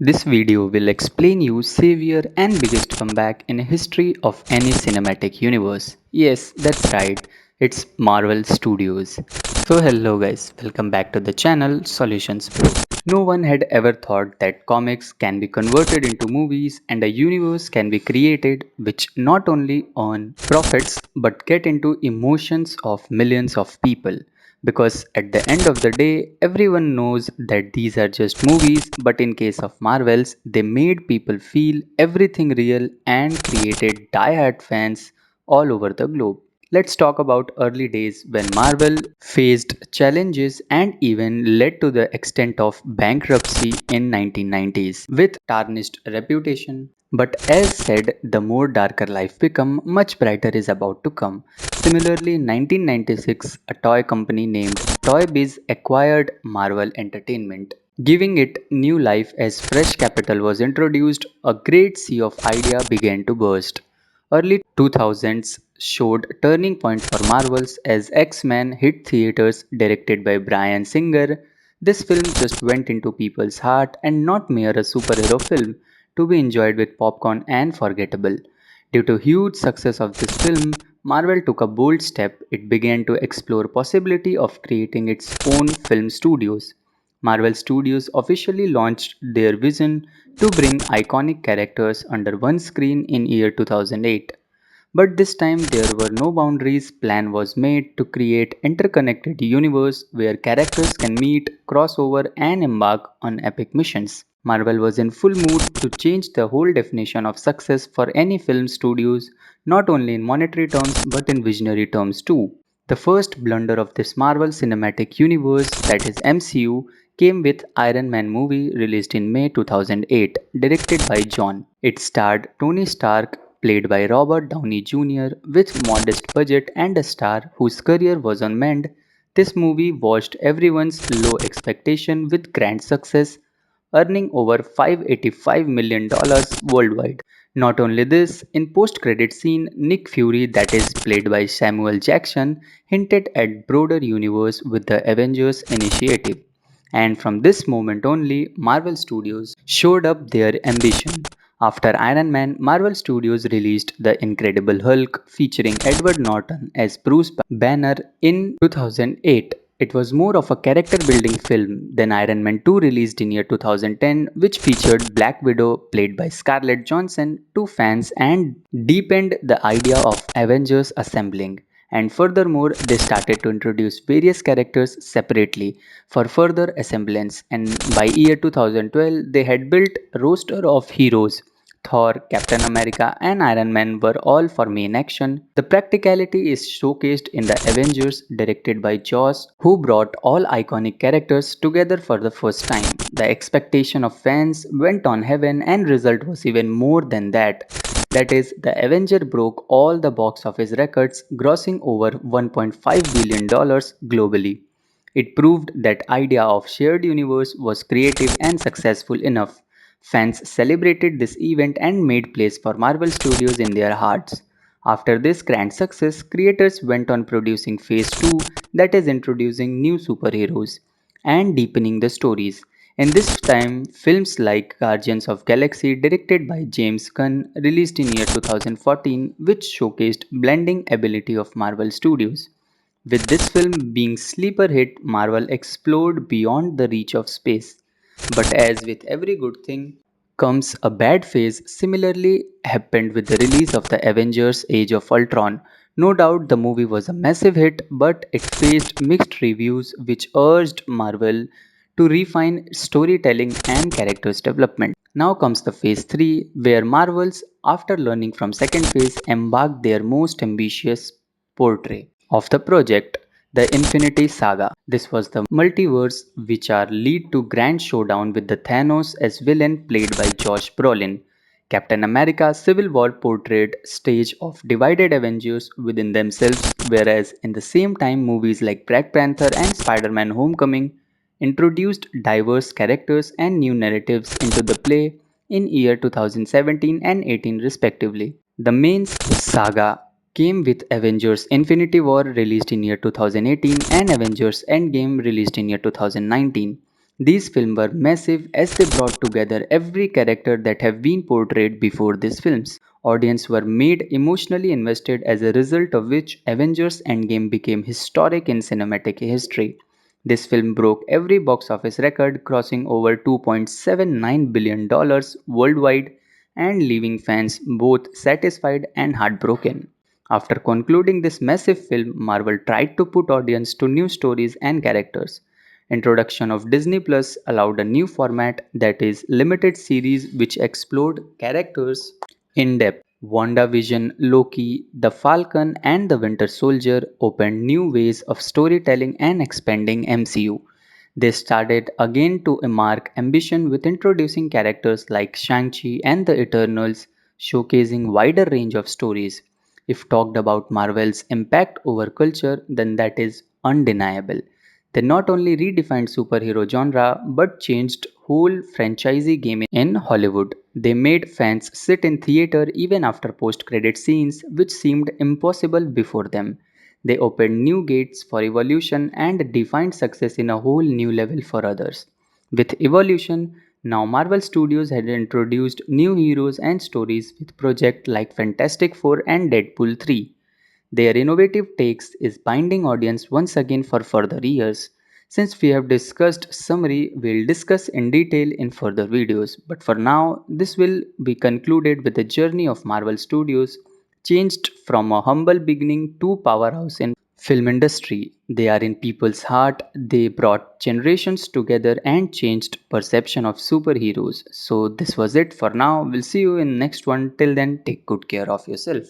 This video will explain you savior and biggest comeback in history of any cinematic universe. Yes, that's right. It's Marvel Studios. So hello guys, welcome back to the channel Solutions Pro. No one had ever thought that comics can be converted into movies and a universe can be created which not only earn profits but get into emotions of millions of people. Because at the end of the day, everyone knows that these are just movies, but in case of Marvels, they made people feel everything real and created die-hard fans all over the globe. Let's talk about early days when Marvel faced challenges and even led to the extent of bankruptcy in 1990s with tarnished reputation. But as said, the more darker life become, much brighter is about to come. Similarly, in 1996, a toy company named Toy Biz acquired Marvel Entertainment, giving it new life as fresh capital was introduced. A great sea of idea began to burst. Early 2000s showed turning point for Marvels as X-Men hit theaters directed by Bryan Singer. This film just went into people's heart and not mere a superhero film to be enjoyed with popcorn and forgettable. Due to huge success of this film, Marvel took a bold step. It began to explore possibility of creating its own film studios. Marvel Studios officially launched their vision to bring iconic characters under one screen in year 2008. But this time there were no boundaries. Plan was made to create interconnected universe where characters can meet, crossover and embark on epic missions. Marvel was in full mood to change the whole definition of success for any film studios, not only in monetary terms but in visionary terms too. The first blunder of this Marvel Cinematic Universe, that is MCU, came with Iron Man movie released in May 2008, directed by John. It starred Tony Stark, played by Robert Downey Jr., with modest budget and a star whose career was on mend. This movie washed everyone's low expectation with grand success, earning over $585 million worldwide. Not only this, in post-credit scene, Nick Fury, that is played by Samuel Jackson, hinted at broader universe with the Avengers initiative. And from this moment only, Marvel Studios showed up their ambition. After Iron Man, Marvel Studios released The Incredible Hulk featuring Edward Norton as Bruce Banner in 2008. It was more of a character building film than Iron Man 2 released in year 2010, which featured Black Widow played by Scarlett Johansson to fans and deepened the idea of Avengers assembling. And furthermore, they started to introduce various characters separately for further assemblance, and by year 2012 they had built a roster of heroes. Thor, Captain America and Iron Man were all for main action. The practicality is showcased in the Avengers directed by Joss, who brought all iconic characters together for the first time. The expectation of fans went on heaven and result was even more than that. That is, the Avenger broke all the box office records, grossing over $1.5 billion globally. It proved that idea of shared universe was creative and successful enough. Fans celebrated this event and made place for Marvel Studios in their hearts. After this grand success, creators went on producing Phase 2, that is introducing new superheroes and deepening the stories. In this time, films like Guardians of Galaxy directed by James Gunn released in year 2014, which showcased blending ability of Marvel Studios. With this film being sleeper hit, Marvel explored beyond the reach of space. But as with every good thing comes a bad phase, similarly happened with the release of the Avengers Age of Ultron. No doubt the movie was a massive hit, but it faced mixed reviews which urged Marvel to refine storytelling and characters development. Now comes the phase 3 where Marvels, after learning from second phase, embarked their most ambitious portrait of the project, the Infinity Saga. This was the multiverse which are lead to grand showdown with the Thanos as villain played by Josh Brolin. Captain America Civil War portrayed stage of divided Avengers within themselves, whereas in the same time movies like Black Panther and Spider-Man Homecoming introduced diverse characters and new narratives into the play in year 2017 and 18 respectively. The main saga came with Avengers Infinity War released in year 2018 and Avengers Endgame released in year 2019. These films were massive as they brought together every character that have been portrayed before these films. Audience were made emotionally invested, as a result of which Avengers Endgame became historic in cinematic history. This film broke every box office record, crossing over $2.79 billion worldwide and leaving fans both satisfied and heartbroken. After concluding this massive film, Marvel tried to put audience to new stories and characters. Introduction of Disney Plus allowed a new format, that is limited series which explored characters in depth. WandaVision, Loki, The Falcon and The Winter Soldier opened new ways of storytelling and expanding MCU. They started again to mark ambition with introducing characters like Shang-Chi and the Eternals, showcasing wider range of stories. If talked about Marvel's impact over culture, then that is undeniable. They not only redefined superhero genre but changed whole franchisee game in Hollywood. They made fans sit in theater even after post-credit scenes which seemed impossible before them. They opened new gates for evolution and defined success in a whole new level for others. With evolution, now Marvel Studios had introduced new heroes and stories with projects like Fantastic Four and Deadpool 3. Their innovative takes is binding audience once again for further years. Since we have discussed summary, we'll discuss in detail in further videos. But for now, this will be concluded with the journey of Marvel Studios, changed from a humble beginning to powerhouse in film industry. They are in people's heart. They brought generations together and changed perception of superheroes. So this was it for now. We'll see you in next one. Till then, take good care of yourself.